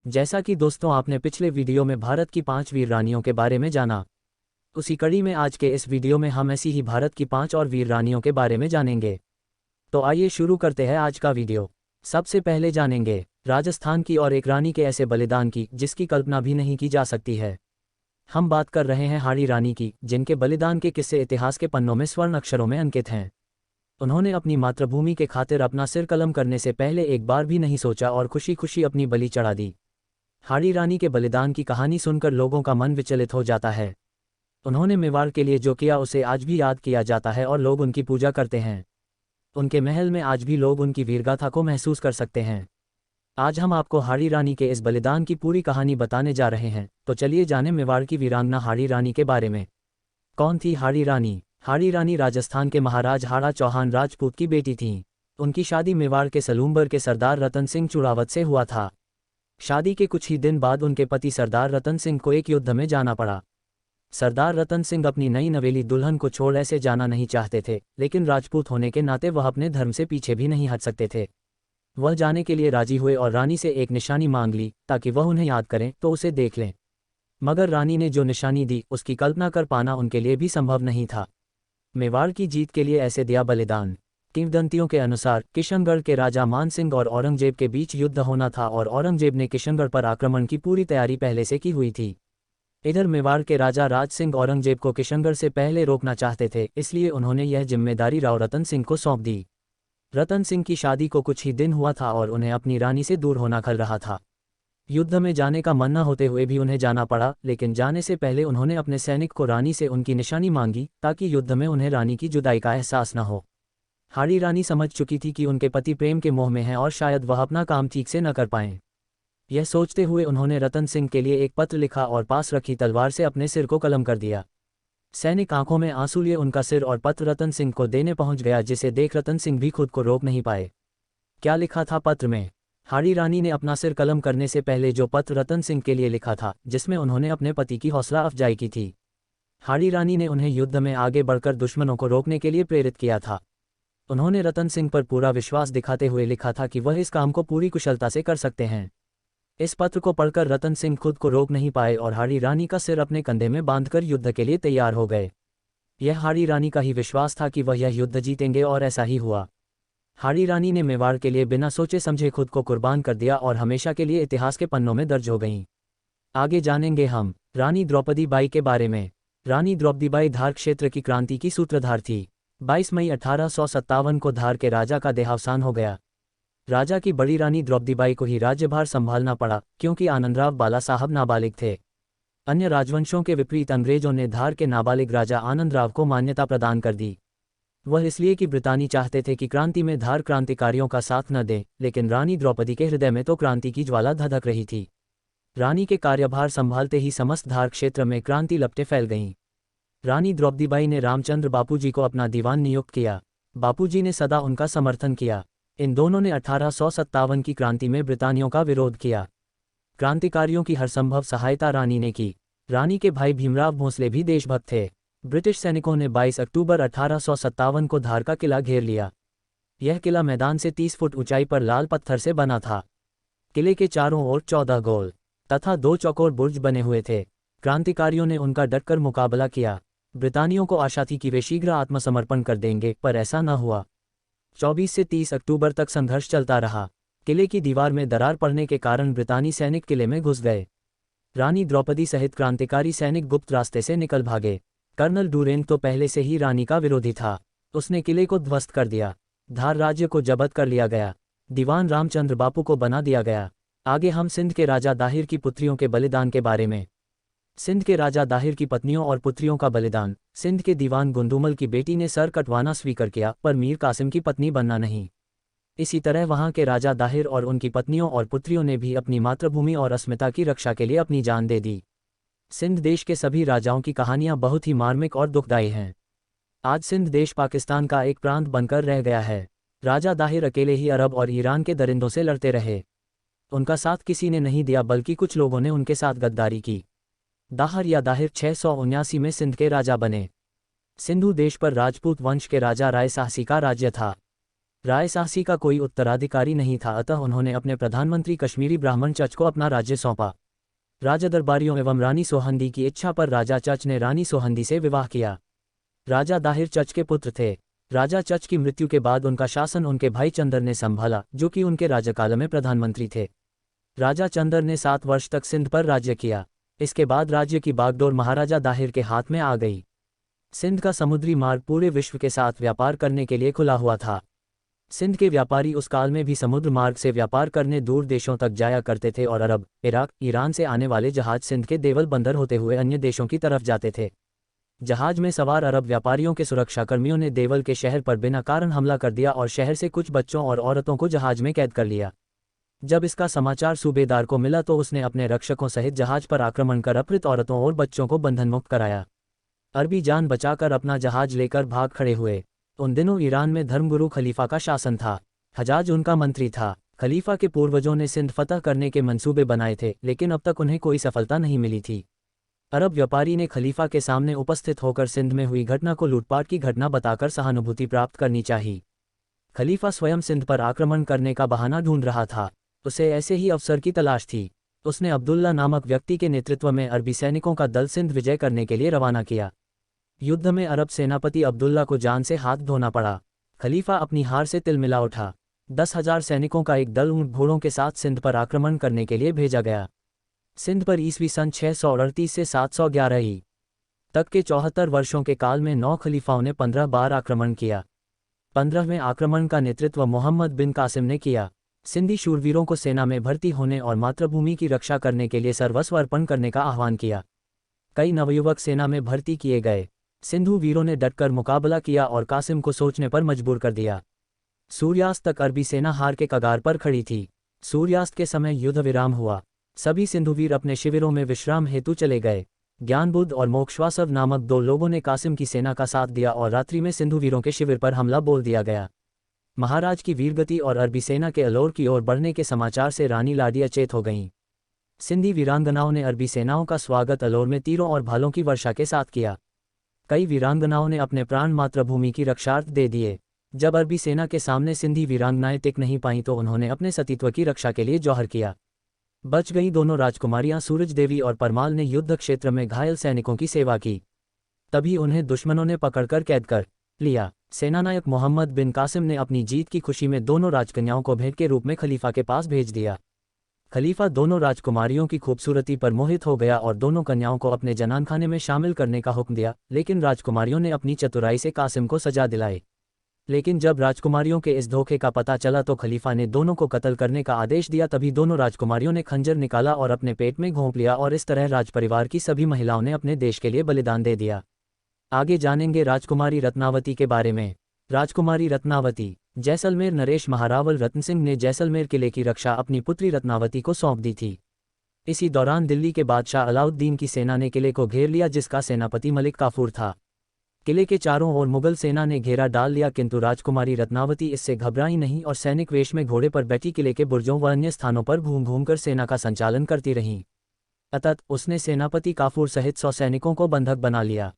जैसा कि दोस्तों आपने पिछले वीडियो में भारत की 5 वीर रानियों के बारे में जाना, उसी कड़ी में आज के इस वीडियो में हम ऐसी ही भारत की 5 और वीर रानियों के बारे में जानेंगे। तो आइए शुरू करते हैं आज का वीडियो। सबसे पहले जानेंगे राजस्थान की और एक रानी के ऐसे बलिदान की जिसकी कल्पना भी नहीं की जा सकती है। हम बात कर रहे हैं हाड़ी रानी की, जिनके बलिदान के किस्से इतिहास के पन्नों में स्वर्ण अक्षरों में अंकित हैं। उन्होंने अपनी मातृभूमि के खातिर अपना सिर कलम करने से पहले एक बार भी नहीं सोचा और खुशी खुशी अपनी बलि चढ़ा दी। हाड़ी रानी के बलिदान की कहानी सुनकर लोगों का मन विचलित हो जाता है। उन्होंने मेवाड़ के लिए जो किया उसे आज भी याद किया जाता है और लोग उनकी पूजा करते हैं। उनके महल में आज भी लोग उनकी वीरगाथा को महसूस कर सकते हैं। आज हम आपको हाड़ी रानी के इस बलिदान की पूरी कहानी बताने जा रहे हैं, तो चलिए जानें मेवाड़ की वीरांगना हाड़ी रानी के बारे में। कौन थी हाड़ी रानी? हाड़ी रानी राजस्थान के महाराज हाड़ा चौहान राजपूत की बेटी थीं। उनकी शादी मेवाड़ के सलूम्बर के सरदार रतन सिंह चुड़ावत से हुआ था। शादी के कुछ ही दिन बाद उनके पति सरदार रतन सिंह को एक युद्ध में जाना पड़ा। सरदार रतन सिंह अपनी नई नवेली दुल्हन को छोड़ ऐसे जाना नहीं चाहते थे, लेकिन राजपूत होने के नाते वह अपने धर्म से पीछे भी नहीं हट सकते थे। वह जाने के लिए राजी हुए और रानी से एक निशानी मांग ली ताकि वह उन्हें याद करें तो उसे देख लें। मगर रानी ने जो निशानी दी उसकी कल्पना कर पाना उनके लिए भी संभव नहीं था। मेवाड़ की जीत के लिए ऐसे दिया बलिदान। किंवदंतियों के अनुसार किशनगढ़ के राजा मान सिंह और औरंगजेब के बीच युद्ध होना था और औरंगजेब ने किशनगढ़ पर आक्रमण की पूरी तैयारी पहले से की हुई थी। इधर मेवाड़ के राजा राज सिंह औरंगजेब को किशनगढ़ से पहले रोकना चाहते थे, इसलिए उन्होंने यह जिम्मेदारी राव रतन सिंह को सौंप दी। रतन सिंह की शादी को कुछ ही दिन हुआ था और उन्हें अपनी रानी से दूर होना खल रहा था। युद्ध में जाने का मन न होते हुए भी उन्हें जाना पड़ा, लेकिन जाने से पहले उन्होंने अपने सैनिक को रानी से उनकी निशानी मांगी ताकि युद्ध में उन्हें रानी की जुदाई का एहसास न हो। हाड़ी रानी समझ चुकी थी कि उनके पति प्रेम के मोह में हैं और शायद वह अपना काम ठीक से न कर पाएं। यह सोचते हुए उन्होंने रतन सिंह के लिए एक पत्र लिखा और पास रखी तलवार से अपने सिर को कलम कर दिया। सैनिक आंखों में आंसू लिए उनका सिर और पत्र रतन सिंह को देने पहुंच गया, जिसे देख रतन सिंह भी खुद को रोक नहीं पाए। क्या लिखा था पत्र में? हाड़ी रानी ने अपना सिर कलम करने से पहले जो पत्र रतन सिंह के लिए लिखा था, जिसमें उन्होंने अपने पति की हौसला अफजाई की थी। हाड़ी रानी ने उन्हें युद्ध में आगे बढ़कर दुश्मनों को रोकने के लिए प्रेरित किया था। उन्होंने रतन सिंह पर पूरा विश्वास दिखाते हुए लिखा था कि वह इस काम को पूरी कुशलता से कर सकते हैं। इस पत्र को पढ़कर रतन सिंह खुद को रोक नहीं पाए और हाड़ी रानी का सिर अपने कंधे में बांधकर युद्ध के लिए तैयार हो गए। यह हाड़ी रानी का ही विश्वास था कि वह यह युद्ध जीतेंगे और ऐसा ही हुआ। हाड़ी रानी ने मेवाड़ के लिए बिना सोचे समझे खुद को कुर्बान कर दिया और हमेशा के लिए इतिहास के पन्नों में दर्ज हो गईं। आगे जानेंगे हम रानी द्रौपदी बाई के बारे में। रानी द्रौपदी बाई धार क्षेत्र की क्रांति की सूत्रधार थी। 22 मई 1857 को धार के राजा का देहावसान हो गया। राजा की बड़ी रानी द्रौपदी बाई को ही राज्यभार संभालना पड़ा, क्योंकि आनंदराव बाला साहब नाबालिग थे। अन्य राजवंशों के विपरीत अंग्रेजों ने धार के नाबालिग राजा आनंदराव को मान्यता प्रदान कर दी। वह इसलिए कि ब्रितानी चाहते थे कि क्रांति में धार क्रांतिकारियों का साथ न दें, लेकिन रानी द्रौपदी के हृदय में तो क्रांति की ज्वाला धधक रही थी। रानी के कार्यभार संभालते ही समस्त धार क्षेत्र में क्रांति लपटें फैल गईं। रानी द्रौपदी बाई ने रामचंद्र बापूजी को अपना दीवान नियुक्त किया। बापूजी ने सदा उनका समर्थन किया। इन दोनों ने 1857 की क्रांति में ब्रितानियों का विरोध किया। क्रांतिकारियों की हरसंभव सहायता रानी ने की। रानी के भाई भीमराव भोंसले भी देशभक्त थे। ब्रिटिश सैनिकों ने 22 अक्टूबर 1857 को धार का किला घेर लिया। यह किला मैदान से 30 फुट ऊंचाई पर लाल पत्थर से बना था। किले के चारों ओर 14 गोल तथा 2 चौकोर बुर्ज बने हुए थे। क्रांतिकारियों ने उनका डटकर मुकाबला किया। ब्रितानियों को आशा थी कि वे शीघ्र आत्मसमर्पण कर देंगे, पर ऐसा न हुआ। 24 से 30 अक्टूबर तक संघर्ष चलता रहा। किले की दीवार में दरार पड़ने के कारण ब्रितानी सैनिक किले में घुस गए। रानी द्रौपदी सहित क्रांतिकारी सैनिक गुप्त रास्ते से निकल भागे। कर्नल डूरेंग तो पहले से ही रानी का विरोधी था। उसने किले को ध्वस्त कर दिया। धार राज्य को जब्त कर लिया गया। दीवान रामचंद्र बापू को बना दिया गया। आगे हम सिंध के राजा दाहिर की पुत्रियों के बलिदान के बारे में। सिंध के राजा दाहिर की पत्नियों और पुत्रियों का बलिदान। सिंध के दीवान गुंदुमल की बेटी ने सर कटवाना स्वीकार किया, पर मीर कासिम की पत्नी बनना नहीं। इसी तरह वहां के राजा दाहिर और उनकी पत्नियों और पुत्रियों ने भी अपनी मातृभूमि और अस्मिता की रक्षा के लिए अपनी जान दे दी। सिंध देश के सभी राजाओं की कहानियां बहुत ही मार्मिक और दुखदायी हैं। आज सिंध देश पाकिस्तान का एक प्रांत बनकर रह गया है। राजा दाहिर अकेले ही अरब और ईरान के दरिंदों से लड़ते रहे। उनका साथ किसी ने नहीं दिया, बल्कि कुछ लोगों ने उनके साथ गद्दारी की। दाहर या दाहिर 679 में सिंध के राजा बने। सिंधु देश पर राजपूत वंश के राजा राय साहसी का राज्य था। राय साहसी का कोई उत्तराधिकारी नहीं था, अतः उन्होंने अपने प्रधानमंत्री कश्मीरी ब्राह्मण चच को अपना राज्य सौंपा। राजा दरबारियों एवं रानी सोहंदी की इच्छा पर राजा चच ने रानी सोहंदी से विवाह किया। राजा दाहिर चच के पुत्र थे। राजा चच की मृत्यु के बाद उनका शासन उनके भाई चंदर ने संभाला, जो कि उनके राजकाल में प्रधानमंत्री थे। राजा चंदर ने 7 वर्ष तक सिंध पर राज्य किया। इसके बाद राज्य की बागडोर महाराजा दाहिर के हाथ में आ गई। सिंध का समुद्री मार्ग पूरे विश्व के साथ व्यापार करने के लिए खुला हुआ था। सिंध के व्यापारी उस काल में भी समुद्र मार्ग से व्यापार करने दूर देशों तक जाया करते थे और अरब, इराक, ईरान से आने वाले जहाज सिंध के देवल बंदर होते हुए अन्य देशों की तरफ जाते थे। जहाज में सवार अरब व्यापारियों के सुरक्षाकर्मियों ने देवल के शहर पर बिना कारण हमला कर दिया और शहर से कुछ बच्चों और औरतों को जहाज में कैद कर लिया। जब इसका समाचार सूबेदार को मिला तो उसने अपने रक्षकों सहित जहाज पर आक्रमण कर अपहृत औरतों और बच्चों को बंधनमुक्त कराया। अरबी जान बचाकर अपना जहाज लेकर भाग खड़े हुए। उन दिनों ईरान में धर्मगुरु खलीफा का शासन था। हजाज उनका मंत्री था। खलीफा के पूर्वजों ने सिंध फतह करने के मंसूबे बनाए थे, लेकिन अब तक उन्हें कोई सफलता नहीं मिली थी। अरब व्यापारी ने खलीफा के सामने उपस्थित होकर सिंध में हुई घटना को लूटपाट की घटना बताकर सहानुभूति प्राप्त करनी चाहिए। खलीफा स्वयं सिंध पर आक्रमण करने का बहाना ढूंढ रहा था। उसे ऐसे ही अवसर की तलाश थी। उसने अब्दुल्ला नामक व्यक्ति के नेतृत्व में अरबी सैनिकों का दल सिंध विजय करने के लिए रवाना किया। युद्ध में अरब सेनापति अब्दुल्ला को जान से हाथ धोना पड़ा। खलीफा अपनी हार से तिलमिला उठा। 10,000 सैनिकों का एक दल ऊंट घोड़ों के साथ सिंध पर आक्रमण करने के लिए भेजा गया। सिंध पर ईस्वी सन 638 से 711 ई तक के 74 वर्षों के काल में 9 खलीफाओं ने 15 बार आक्रमण किया। 15वें आक्रमण का नेतृत्व मोहम्मद बिन कासिम ने किया। सिंधी शूरवीरों को सेना में भर्ती होने और मातृभूमि की रक्षा करने के लिए सर्वस्व अर्पण करने का आह्वान किया। कई नवयुवक सेना में भर्ती किए गए। सिंधु वीरों ने डटकर मुकाबला किया और कासिम को सोचने पर मजबूर कर दिया। सूर्यास्त तक अरबी सेना हार के कगार पर खड़ी थी। सूर्यास्त के समय युद्ध विराम हुआ। सभी सिंधुवीर अपने शिविरों में विश्राम हेतु चले गए। ज्ञानबुद्ध और मोक्षवासव नामक 2 लोगों ने कासिम की सेना का साथ दिया और रात्रि में सिंधुवीरों के शिविर पर हमला बोल दिया गया। महाराज की वीरगति और अरबी सेना के अलोर की ओर बढ़ने के समाचार से रानी लाडी अचेत हो गईं। सिंधी वीरांगनाओं ने अरबी सेनाओं का स्वागत अलोर में तीरों और भालों की वर्षा के साथ किया। कई वीरांगनाओं ने अपने प्राण मातृभूमि की रक्षार्थ दे दिए। जब अरबी सेना के सामने सिंधी वीरांगनाएं टिक नहीं पाईं तो उन्होंने अपने सतीत्व की रक्षा के लिए जौहर किया। बच गई दोनों राजकुमारियां सूरज देवी और परमाल ने युद्ध क्षेत्र में घायल सैनिकों की सेवा की। तभी उन्हें दुश्मनों ने पकड़कर कैद कर लिया। सेनानायक मोहम्मद बिन कासिम ने अपनी जीत की खुशी में दोनों राजकन्याओं को भेंट के रूप में खलीफा के पास भेज दिया। खलीफा दोनों राजकुमारियों की खूबसूरती पर मोहित हो गया और दोनों कन्याओं को अपने जनानखाने में शामिल करने का हुक्म दिया, लेकिन राजकुमारियों ने अपनी चतुराई से कासिम को सजा दिलाई। लेकिन जब राजकुमारियों के इस धोखे का पता चला तो खलीफा ने दोनों को कत्ल करने का आदेश दिया। तभी दोनों राजकुमारियों ने खंजर निकाला और अपने पेट में घोंप लिया और इस तरह राजपरिवार की सभी महिलाओं ने अपने देश के लिए बलिदान दे दिया। आगे जानेंगे राजकुमारी रत्नावती के बारे में। राजकुमारी रत्नावती। जैसलमेर नरेश महारावल रत्न सिंह ने जैसलमेर किले की रक्षा अपनी पुत्री रत्नावती को सौंप दी थी। इसी दौरान दिल्ली के बादशाह अलाउद्दीन की सेना ने किले को घेर लिया, जिसका सेनापति मलिक काफूर था। किले के चारों ओर मुगल सेना ने घेरा डाल लिया, किंतु राजकुमारी रत्नावती इससे घबराई नहीं और सैनिक वेश में घोड़े पर बैठी किले के बुर्जों व अन्य स्थानों पर घूम घूमकर सेना का संचालन करती रहीं। अतः उसने सेनापति काफूर सहित 100 सैनिकों को बंधक बना लिया।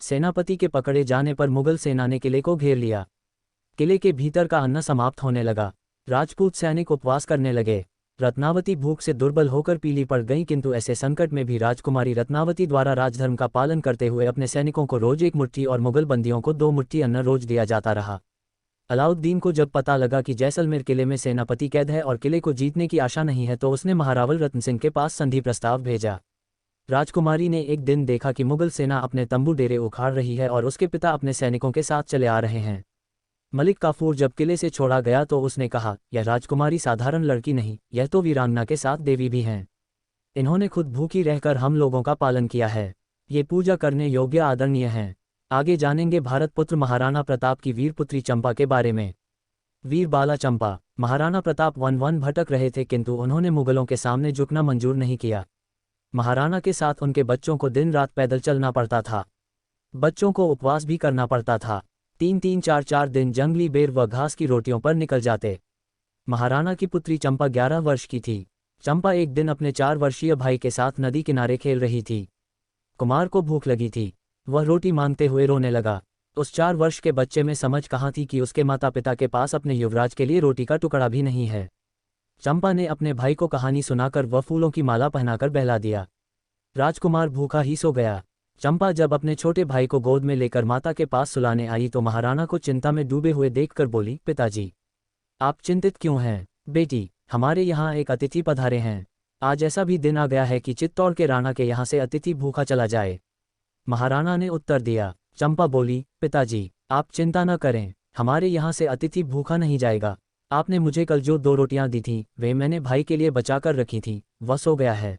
सेनापति के पकड़े जाने पर मुगल सेना ने किले को घेर लिया। किले के भीतर का अन्न समाप्त होने लगा। राजपूत सैनिक उपवास करने लगे। रत्नावती भूख से दुर्बल होकर पीली पड़ गई, किंतु ऐसे संकट में भी राजकुमारी रत्नावती द्वारा राजधर्म का पालन करते हुए अपने सैनिकों को रोज 1 मुट्ठी और मुगल बंदियों को 2 मुट्ठी अन्न रोज दिया जाता रहा। अलाउद्दीन को जब पता लगा कि जैसलमेर किले में सेनापति कैद है और किले को जीतने की आशा नहीं है तो उसने महारावल रत्न सिंह के पास संधि प्रस्ताव भेजा। राजकुमारी ने एक दिन देखा कि मुगल सेना अपने तंबू डेरे उखाड़ रही है और उसके पिता अपने सैनिकों के साथ चले आ रहे हैं। मलिक काफूर जब किले से छोड़ा गया तो उसने कहा, यह राजकुमारी साधारण लड़की नहीं, यह तो वीरांगना के साथ देवी भी हैं। इन्होंने खुद भूखी रहकर हम लोगों का पालन किया है। ये पूजा करने योग्य आदरणीय हैं। आगे जानेंगे भारत पुत्र महाराणा प्रताप की वीर पुत्री चंपा के बारे में। वीर बाला चंपा। महाराणा प्रताप वन भटक रहे थे, किंतु उन्होंने मुगलों के सामने झुकना मंजूर नहीं किया। महाराणा के साथ उनके बच्चों को दिन रात पैदल चलना पड़ता था। बच्चों को उपवास भी करना पड़ता था। 3-3, 4-4 दिन जंगली बेर व घास की रोटियों पर निकल जाते। महाराणा की पुत्री चंपा 11 वर्ष की थी। चंपा एक दिन अपने 4 वर्षीय भाई के साथ नदी किनारे खेल रही थी। कुमार को भूख लगी थी। वह रोटी मांगते हुए रोने लगा। उस 4 वर्ष के बच्चे में समझ कहाँ थी कि उसके माता पिता के पास अपने युवराज के लिए रोटी का टुकड़ा भी नहीं है। चंपा ने अपने भाई को कहानी सुनाकर वह फूलों की माला पहनाकर बहला दिया। राजकुमार भूखा ही सो गया। चंपा जब अपने छोटे भाई को गोद में लेकर माता के पास सुलाने आई तो महाराणा को चिंता में डूबे हुए देखकर बोली, पिताजी, आप चिंतित क्यों हैं? बेटी, हमारे यहाँ एक अतिथि पधारे हैं। आज ऐसा भी दिन आ गया है कि चित्तौड़ के राणा के यहाँ से अतिथि भूखा चला जाए। महाराणा ने उत्तर दिया। चंपा बोली, पिताजी, आप चिंता न करें, हमारे यहाँ से अतिथि भूखा नहीं जाएगा। आपने मुझे कल जो 2 रोटियां दी थीं वे मैंने भाई के लिए बचाकर रखी थीं, वह सो गया है।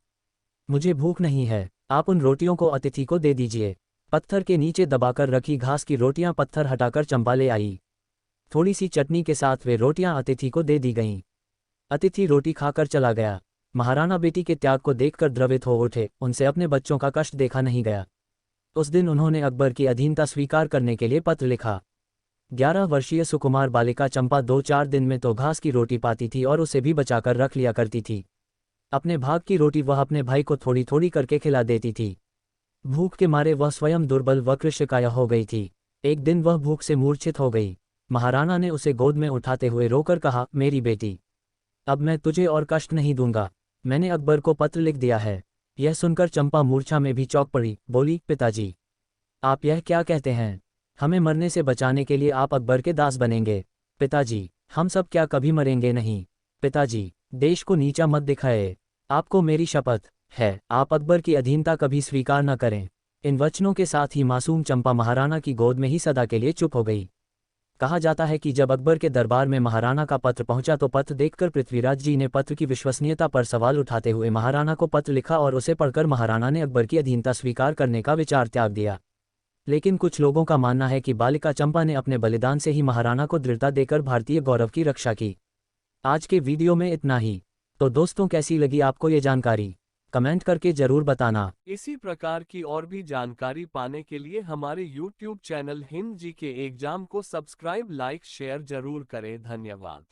मुझे भूख नहीं है, आप उन रोटियों को अतिथि को दे दीजिए। पत्थर के नीचे दबाकर रखी घास की रोटियां पत्थर हटाकर चंपा ले आई। थोड़ी सी चटनी के साथ वे रोटियां अतिथि को दे दी गईं। अतिथि रोटी खाकर चला गया। महाराणा बेटी के त्याग को देखकर द्रवित हो उठे, उनसे अपने बच्चों का कष्ट देखा नहीं गया। उस दिन उन्होंने अकबर की अधीनता स्वीकार करने के लिए पत्र लिखा। 11 वर्षीय सुकुमार बालिका चंपा 2-4 दिन में तो घास की रोटी पाती थी और उसे भी बचाकर रख लिया करती थी। अपने भाग की रोटी वह अपने भाई को थोड़ी थोड़ी करके खिला देती थी। भूख के मारे वह स्वयं दुर्बल व कृशकाय हो गई थी। एक दिन वह भूख से मूर्छित हो गई। महाराणा ने उसे गोद में उठाते हुए रोकर कहा, मेरी बेटी, अब मैं तुझे और कष्ट नहीं दूंगा। मैंने अकबर को पत्र लिख दिया है। यह सुनकर चंपा मूर्छा में भी चौंक पड़ी, बोली, पिताजी, आप यह क्या कहते हैं? हमें मरने से बचाने के लिए आप अकबर के दास बनेंगे? पिताजी, हम सब क्या कभी मरेंगे नहीं? पिताजी, देश को नीचा मत दिखाए। आपको मेरी शपथ है, आप अकबर की अधीनता कभी स्वीकार न करें। इन वचनों के साथ ही मासूम चंपा महाराणा की गोद में ही सदा के लिए चुप हो गई। कहा जाता है कि जब अकबर के दरबार में महाराणा का पत्र पहुंचा तो पत्र देखकर पृथ्वीराज जी ने पत्र की विश्वसनीयता पर सवाल उठाते हुए महाराणा को पत्र लिखा और उसे पढ़कर महाराणा ने अकबर की अधीनता स्वीकार करने का विचार त्याग दिया। लेकिन कुछ लोगों का मानना है कि बालिका चंपा ने अपने बलिदान से ही महाराणा को दृढ़ता देकर भारतीय गौरव की रक्षा की। आज के वीडियो में इतना ही। तो दोस्तों, कैसी लगी आपको ये जानकारी? कमेंट करके जरूर बताना। इसी प्रकार की और भी जानकारी पाने के लिए हमारे YouTube चैनल हिंद जी के एग्जाम को सब्सक्राइब, लाइक, शेयर जरूर करें। धन्यवाद।